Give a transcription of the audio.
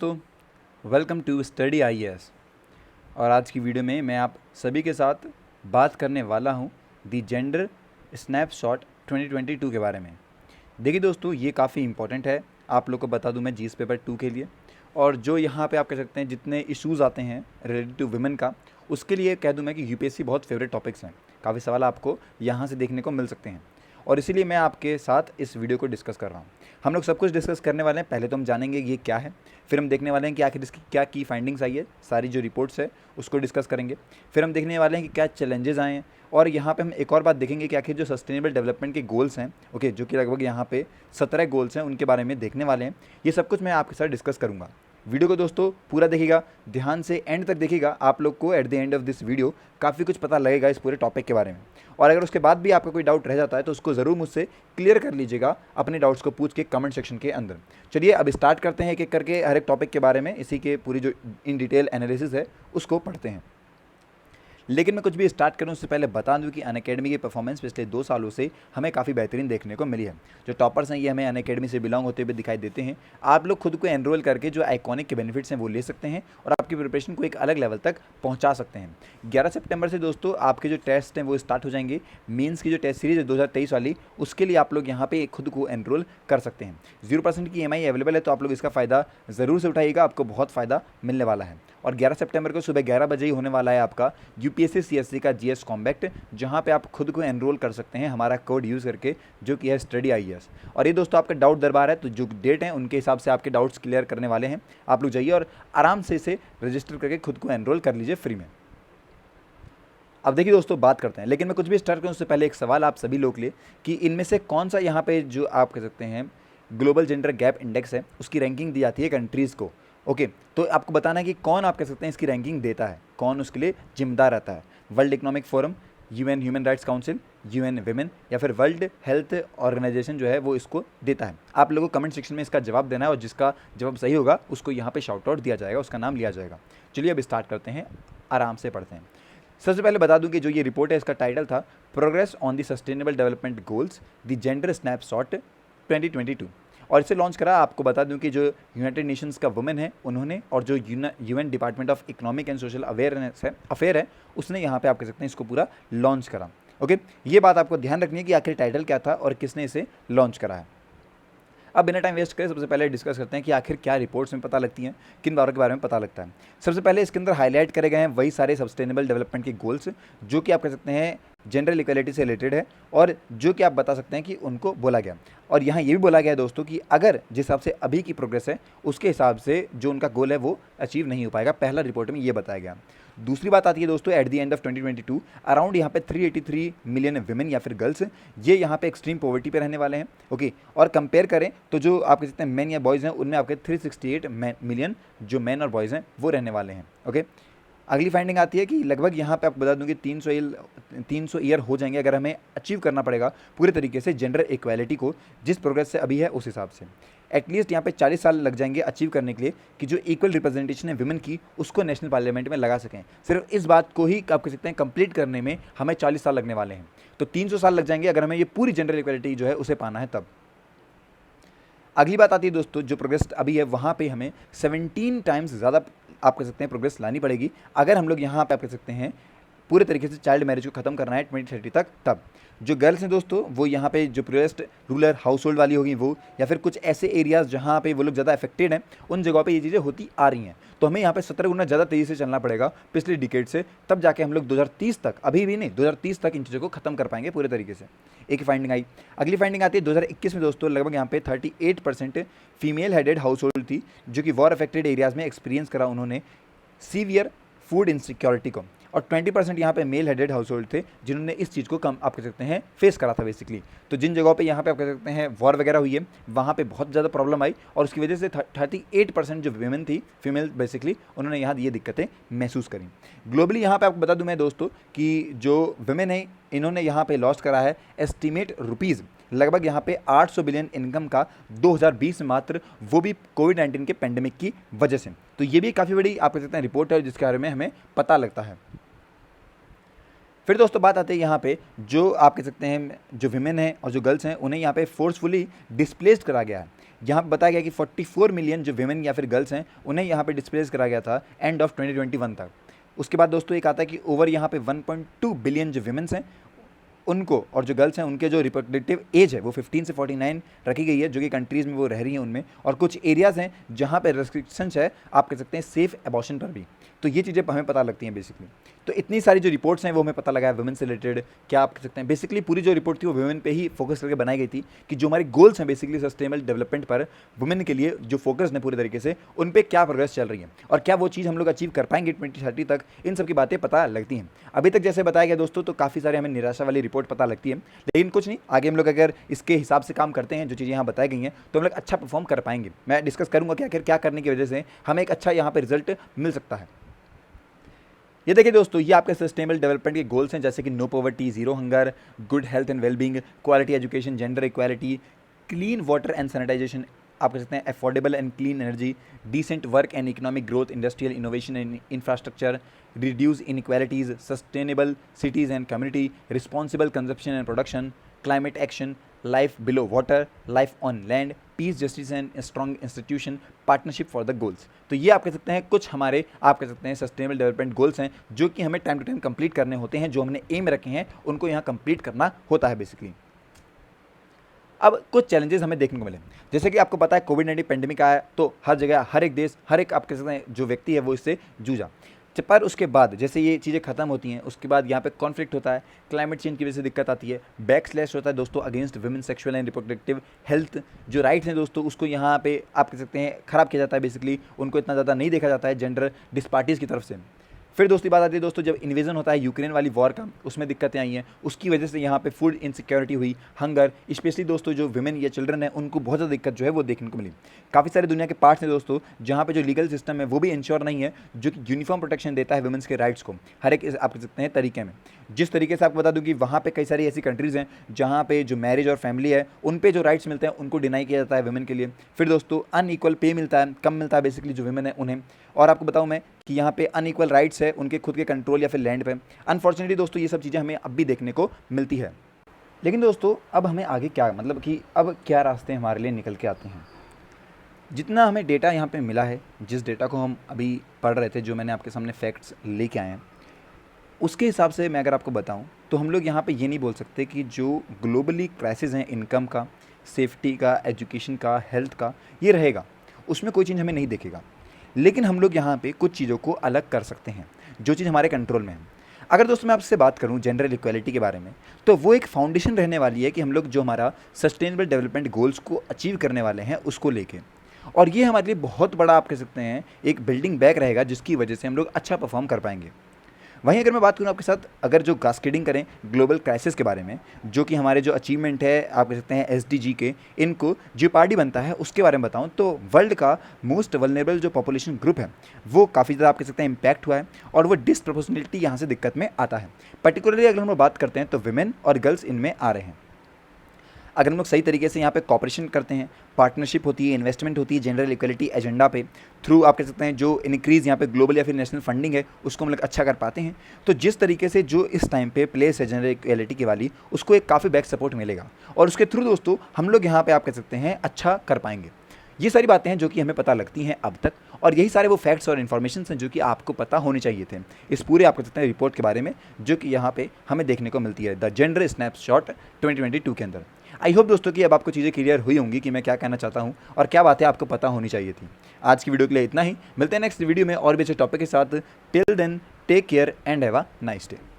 दोस्तों, welcome to study IAS. और आज की वीडियो में मैं आप सभी के साथ बात करने वाला हूं दी जेंडर स्नैपशॉट 2022 के बारे में। देखिए दोस्तों, ये काफ़ी इंपॉर्टेंट है। आप लोग को बता दूं मैं जीएस पेपर 2 के लिए, और जो यहाँ पे आप कह सकते हैं जितने इश्यूज़ आते हैं रिलेटेड टू वुमेन का, उसके लिए कह दूं मैं कि यूपीएससी बहुत फेवरेट टॉपिक्स हैं। काफ़ी सवाल आपको यहाँ से देखने को मिल सकते हैं, और इसीलिए मैं आपके साथ इस वीडियो को डिस्कस कर रहा हूँ। हम लोग सब कुछ डिस्कस करने वाले हैं। पहले तो हम जानेंगे ये क्या है, फिर हम देखने वाले हैं कि आखिर इसकी क्या की फाइंडिंग्स आई है, सारी जो रिपोर्ट्स है उसको डिस्कस करेंगे। फिर हम देखने वाले हैं कि क्या चैलेंजेस आए हैं, और यहाँ पे हम एक और बात देखेंगे कि आखिर जो सस्टेनेबल डेवलपमेंट के गोल्स हैं, ओके, जो कि लगभग यहाँ पे 17 गोल्स हैं, उनके बारे में देखने वाले हैं। ये सब कुछ मैं आपके साथ डिस्कस करूँगा। वीडियो को दोस्तों पूरा देखिएगा, ध्यान से एंड तक देखिएगा। आप लोग को at the end of this video काफ़ी कुछ पता लगेगा इस पूरे टॉपिक के बारे में। और अगर उसके बाद भी आपका कोई डाउट रह जाता है तो उसको ज़रूर मुझसे क्लियर कर लीजिएगा, अपने डाउट्स को पूछ के कमेंट सेक्शन के अंदर। चलिए अब स्टार्ट करते हैं एक एक करके हर एक टॉपिक के बारे में। इसी के पूरी जो इन डिटेल एनालिसिस है उसको पढ़ते हैं। लेकिन मैं कुछ भी स्टार्ट करूं उससे पहले बता दूं कि अनअकैडमी की परफॉर्मेंस पिछले 2 सालों से हमें काफ़ी बेहतरीन देखने को मिली है। जो टॉपर्स हैं ये हमें अनअकैडमी से बिलोंग होते हुए दिखाई देते हैं। आप लोग खुद को एनरोल करके जो आइकॉनिक के बेनिफिट्स हैं वो ले सकते हैं, और आपकी प्रिपरेशन को एक अलग लेवल तक पहुँचा सकते हैं। 11 सितंबर से दोस्तों आपके जो टेस्ट हैं वो स्टार्ट हो जाएंगे। मेंस की जो टेस्ट सीरीज है 2023 वाली, उसके लिए आप लोग यहाँ पे खुद को एनरोल कर सकते हैं। 0% की EMI अवेलेबल है, तो आप लोग इसका फ़ायदा ज़रूर से उठाइएगा, आपको बहुत फ़ायदा मिलने वाला है। और 11 सितंबर को सुबह 11 बजे ही होने वाला है आपका यूपीएससी सीएससी का जीएस कॉम्बैक्ट, जहां पे आप खुद को एनरोल कर सकते हैं हमारा कोड यूज़ करके, जो कि है स्टडी आईएएस। और ये दोस्तों आपका डाउट दरबार है, तो जो डेट है उनके हिसाब से आपके डाउट्स क्लियर करने वाले हैं। आप लोग जाइए और आराम से इसे रजिस्टर करके खुद को एनरोल कर लीजिए फ्री में। अब देखिए दोस्तों, बात करते हैं। लेकिन मैं कुछ भी स्टार्ट करूँ उससे पहले एक सवाल आप सभी लोग के लिए कि इनमें से कौन सा यहाँ पे जो आप कह सकते हैं ग्लोबल जेंडर गैप इंडेक्स है, उसकी रैंकिंग दी जाती है कंट्रीज़ को। ओके, तो आपको बताना है कि कौन आप कह सकते हैं इसकी रैंकिंग देता है, कौन उसके लिए जिम्मेदार रहता है। World economic forum, UN human rights council, UN women, या फिर वर्ल्ड हेल्थ ऑर्गेनाइजेशन जो है वो इसको देता है। आप लोगों को कमेंट सेक्शन में इसका जवाब देना है, और जिसका जवाब सही होगा उसको यहाँ पे शाउट आउट दिया जाएगा, उसका नाम लिया जाएगा। चलिए अब स्टार्ट करते हैं, आराम से पढ़ते हैं। सबसे पहले बता दूं कि जो ये रिपोर्ट है इसका टाइटल था progress on the sustainable development goals the gender snapshot 2022, और इसे लॉन्च करा। आपको बता दूं कि जो यूनाइटेड नेशंस का वुमेन है उन्होंने, और जो UN department of economic and social affair है उसने यहाँ पे आप कह सकते हैं इसको पूरा लॉन्च करा। ओके, ये बात आपको ध्यान रखनी है कि आखिर टाइटल क्या था और किसने इसे लॉन्च करा है। अब बिना टाइम वेस्ट करें सबसे पहले डिस्कस करते हैं कि आखिर क्या रिपोर्ट्स में पता लगती हैं, किन बारों के बारे में पता लगता है। सबसे पहले इसके अंदर हाईलाइट करे गए हैं वही सारे सस्टेनेबल डेवलपमेंट के गोल्स जो कि आप कह सकते हैं जेंडर इक्वालिटी से रिलेटेड है, और जो कि आप बता सकते हैं कि उनको बोला गया। और यहाँ ये भी बोला गया है दोस्तों कि अगर जिस हिसाब से अभी की प्रोग्रेस है उसके हिसाब से जो उनका गोल है वो अचीव नहीं हो पाएगा। पहला रिपोर्ट में ये बताया गया। दूसरी बात आती है दोस्तों, at the end of 2022 around यहाँ पे 383 मिलियन विमेन या फिर गर्ल्स ये यहाँ पे एक्सट्रीम पॉवर्टी पे रहने वाले हैं। ओके, और कंपेयर करें तो जो आप कह सकते हैं मेन या बॉयज़ हैं उनमें आपके 368 मिलियन जो मेन और बॉयज़ हैं वो रहने वाले हैं। ओके, अगली फाइंडिंग आती है कि लगभग यहाँ पे आपको बता दूं कि 300 ईयर हो जाएंगे अगर हमें अचीव करना पड़ेगा पूरे तरीके से जेंडर इक्वालिटी को, जिस प्रोग्रेस से अभी है उस हिसाब से। एटलीस्ट यहाँ पे 40 साल लग जाएंगे अचीव करने के लिए कि जो इक्वल रिप्रेजेंटेशन है विमेन की उसको नेशनल पार्लियामेंट में लगा सकें। सिर्फ इस बात को ही आप कह सकते हैं कंप्लीट करने में हमें 40 साल लगने वाले हैं, तो 300 साल लग जाएंगे अगर हमें ये पूरी जेंडर इक्वालिटी जो है उसे पाना है तब। अगली बात आती है दोस्तों, जो प्रोग्रेस अभी है वहाँ पे हमें 17 टाइम्स ज़्यादा आप कह सकते हैं प्रोग्रेस लानी पड़ेगी अगर हम लोग यहाँ पे आप कह सकते हैं पूरे तरीके से चाइल्ड मैरिज को खत्म करना है 2030 तक। तब जो गर्ल्स हैं दोस्तों वो यहाँ पे जो प्रियस्ट रूरल हाउस होल्ड वाली होगी वो, या फिर कुछ ऐसे एरियाज़ जहाँ पे वो लोग ज़्यादा अफेक्टेड हैं उन जगहों पे ये चीज़ें होती आ रही हैं, तो हमें यहाँ पे 17 गुना ज़्यादा तेज़ी से चलना पड़ेगा पिछले डिकेड से, तब जाके हम लोग 2030 तक, अभी भी नहीं 2030 तक इन चीज़ों को खत्म कर पाएंगे पूरे तरीके से। एक फाइंडिंग आई। अगली फाइंडिंग आती है 2021 में दोस्तों, लगभग यहाँ पे 38% फीमेल हेडेड हाउस होल्ड थी जो कि वॉर अफेक्टेड एरियाज़ में एक्सपीरियंस करा उन्होंने सीवियर फूड इनसिक्योरिटी को, और 20% यहाँ पे मेल हेडेड हाउस होल्ड थे जिन्होंने इस चीज़ को कम आप कह सकते हैं फेस करा था बेसिकली। तो जिन जगहों पे यहाँ पे आप कह सकते हैं वॉर वगैरह हुई है वहाँ पे बहुत ज़्यादा प्रॉब्लम आई, और उसकी वजह से 38% जो वीमेन थी फीमेल बेसिकली उन्होंने यहाँ ये दिक्कतें महसूस करी। ग्लोबली यहाँ पे आपको बता दूँ मैं दोस्तों कि जो विमेन है इन्होंने यहाँ पे लॉस करा है एस्टिमेट रुपीज़ लगभग यहाँ पे 800 बिलियन इनकम का 2020 में मात्र, वो भी कोविड-19 के पेंडेमिक की वजह से। तो ये भी काफ़ी बड़ी आप कह सकते हैं रिपोर्ट है जिसके बारे में हमें पता लगता है। फिर दोस्तों बात आती है यहाँ पे जो आप कह सकते हैं जो विमेन हैं और जो गर्ल्स हैं उन्हें यहाँ पे फोर्सफुली डिस्प्लेस्ड करा गया है। यहाँ पे बताया गया कि 44 मिलियन जो विमेन या फिर गर्ल्स हैं उन्हें यहाँ पे डिस्प्लेस करा गया था एंड ऑफ 2021 तक। उसके बाद दोस्तों एक आता है कि ओवर यहाँ पे 1.2 बिलियन जो विमेंस हैं उनको और जो गर्ल्स हैं उनके जो रिप्रोडक्टिव एज है वो 15 से 49 रखी गई है, जो कि कंट्रीज़ में वो रह रही हैं उनमें। और कुछ एरियाज़ हैं जहाँ पे रेस्ट्रिक्शंस है आप कह सकते हैं सेफ एबॉर्शन पर भी। तो ये चीज़ें हमें पता लगती हैं बेसिकली। तो इतनी सारी जो रिपोर्ट्स हैं वो हमें पता लगा है वुमेन से रिलेटेड। क्या आप कह सकते हैं बेसिकली पूरी जो रिपोर्ट थी वो वुमेन पे ही फोकस करके बनाई गई थी कि जो हमारे गोल्स हैं बेसिकली सस्टेनेबल डेवलपमेंट पर वुमेन के लिए जो फोकस है पूरी तरीके से उन पर क्या प्रोग्रेस चल रही है और क्या वो चीज़ हम लोग अचीव कर पाएंगे 2030 तक, इन सब की बातें पता लगती हैं। अभी तक जैसे बताया गया दोस्तों तो काफ़ी सारे हमें निराशा वाली रिपोर्ट पता लगती है, लेकिन कुछ नहीं, आगे हम लोग अगर इसके हिसाब से काम करते हैं जो चीज़ें यहाँ बताई गई हैं तो हम लोग अच्छा परफॉर्म कर पाएंगे। मैं डिस्कस करूँगा कि आखिर क्या करने की वजह से हमें एक अच्छा यहाँ पे रिजल्ट मिल सकता है। ये देखिए दोस्तों, ये आपके सस्टेनेबल डेवलपमेंट के गोल्स हैं जैसे कि no poverty, zero hunger, good health and wellbeing, quality education, gender equality, clean water and sanitization, आप कह सकते हैं affordable and clean energy, decent work and economic growth, industrial innovation and infrastructure, reduce inequalities, sustainable cities and community, responsible consumption and production, climate action, life below water, life on land, peace, justice and strong institution, partnership for the goals. तो ये आप कह सकते हैं कुछ हमारे आप कह सकते हैं सस्टेनेबल डेवलपमेंट गोल्स हैं जो कि हमें टाइम टू टाइम कंप्लीट करने होते हैं, जो हमने एम रखे हैं उनको यहाँ कंप्लीट करना होता है बेसिकली। अब कुछ चैलेंजेस हमें देखने को मिले, जैसे कि आपको पता है कोविड-19 पेंडेमिक आया तो हर जगह हर एक देश हर एक आप कह सकते हैं जो व्यक्ति है वो इससे जूझा। पर उसके बाद जैसे ये चीज़ें खत्म होती हैं उसके बाद यहाँ पे कॉन्फ्लिक्ट होता है, क्लाइमेट चेंज की वजह से दिक्कत आती है, बैक स्लैश होता है दोस्तों against women sexual and reproductive health, जो राइट्स हैं दोस्तों उसको यहाँ पे आप कह सकते हैं ख़राब किया जाता है बेसिकली, उनको इतना ज़्यादा नहीं देखा जाता है जेंडर डिस्पार्टीज़ की तरफ से। फिर दोस्ती बात आती है दोस्तों जब इन्वेजन होता है यूक्रेन वाली वॉर का, उसमें दिक्कतें आई हैं, उसकी वजह से यहाँ पे फूड इनसिक्योरिटी हुई, हंगर, स्पेशली दोस्तों जो विमेन या चिल्ड्रन है उनको बहुत ज़्यादा दिक्कत जो है वो देखने को मिली। काफ़ी सारे दुनिया के पार्ट्स हैं दोस्तों जहाँ पे जो लीगल सिस्टम है वो भी इंश्योर नहीं है जो कि यूनिफॉर्म प्रोटेक्शन देता है वुमेन्स के राइट्स को हर एक आप कह सकते हैं तरीके में। जिस तरीके से आपको बता दूं कि वहाँ पे कई सारी ऐसी कंट्रीज़ हैं जहाँ पे जो मैरिज और फैमिली है उन पे जो राइट्स मिलते हैं उनको डिनाई किया जाता है वुमेन के लिए। फिर दोस्तों अनइक्वल पे मिलता है, कम मिलता है बेसिकली जो वुमेन है उन्हें। और आपको बताऊं मैं कि यहाँ पे अनइक्वल राइट्स है उनके खुद के कंट्रोल या फिर लैंड पे। अनफॉर्चुनेटली दोस्तों ये सब चीज़ें हमें अब भी देखने को मिलती है। लेकिन दोस्तों अब हमें आगे क्या मतलब कि अब क्या रास्ते हमारे लिए निकल के आते हैं। जितना हमें डेटा यहाँ पे मिला है, जिस डेटा को हम अभी पढ़ रहे थे, जो मैंने आपके सामने फैक्ट्स लेके आए हैं, उसके हिसाब से मैं अगर आपको बताऊं तो हम लोग यहाँ पे ये नहीं बोल सकते कि जो ग्लोबली क्राइसिस हैं इनकम का, सेफ्टी का, एजुकेशन का, हेल्थ का, ये रहेगा, उसमें कोई चीज़ हमें नहीं दिखेगा। लेकिन हम लोग यहाँ पे कुछ चीज़ों को अलग कर सकते हैं जो चीज़ हमारे कंट्रोल में है। अगर दोस्तों मैं आपसे बात करूँ जेंडर इक्वालिटी के बारे में, तो वो एक फाउंडेशन रहने वाली है कि हम लोग जो हमारा सस्टेनेबल डेवलपमेंट गोल्स को अचीव करने वाले हैं उसको लेके, और ये हमारे लिए बहुत बड़ा आप कह सकते हैं एक बिल्डिंग बैक रहेगा जिसकी वजह से हम लोग अच्छा परफॉर्म कर पाएंगे। वहीं अगर मैं बात करूँ आपके साथ, अगर जो कास्केडिंग करें ग्लोबल क्राइसिस के बारे में, जो कि हमारे जो अचीवमेंट है आप कह सकते हैं एसडीजी के, इनको जीओपार्डी बनता है, उसके बारे में बताऊं तो वर्ल्ड का मोस्ट वल्नरेबल जो पॉपुलेशन ग्रुप है वो काफ़ी ज़्यादा आप कह सकते हैं इम्पैक्ट हुआ है और वो डिसप्रोपोर्शनलिटी यहाँ से दिक्कत में आता है। पर्टिकुलरली अगर हम लोग बात करते हैं तो विमेन और गर्ल्स इनमें आ रहे हैं। अगर हम लोग सही तरीके से यहाँ पे कॉपरेशन करते हैं, पार्टनरशिप होती है, इन्वेस्टमेंट होती है जेंडर इक्वलिटी एजेंडा पे, थ्रू आप कह सकते हैं जो इंक्रीज़ यहाँ पे ग्लोबल या फिर नेशनल फंडिंग है उसको हम लोग अच्छा कर पाते हैं, तो जिस तरीके से जो इस टाइम पे प्लेस है जेंडर इक्वलिटी की वाली, उसको एक काफ़ी बैक सपोर्ट मिलेगा और उसके थ्रू दोस्तों हम लोग यहाँ पे आप कह सकते हैं अच्छा कर पाएंगे। ये सारी बातें हैं जो कि हमें पता लगती हैं अब तक, और यही सारे वो फैक्ट्स और इन्फॉर्मेशन हैं जो कि आपको पता होने चाहिए थे इस पूरे आप कह सकते हैं रिपोर्ट के बारे में, जो कि यहाँ पे हमें देखने को मिलती है द जेंडर स्नैपशॉट 2022 के अंदर। आई होप दोस्तों कि अब आपको चीज़ें क्लियर हुई होंगी कि मैं क्या कहना चाहता हूँ और क्या बातें आपको पता होनी चाहिए थी। आज की वीडियो के लिए इतना ही, मिलते हैं नेक्स्ट वीडियो में और भी अच्छे टॉपिक के साथ। Till then take care and have a nice day.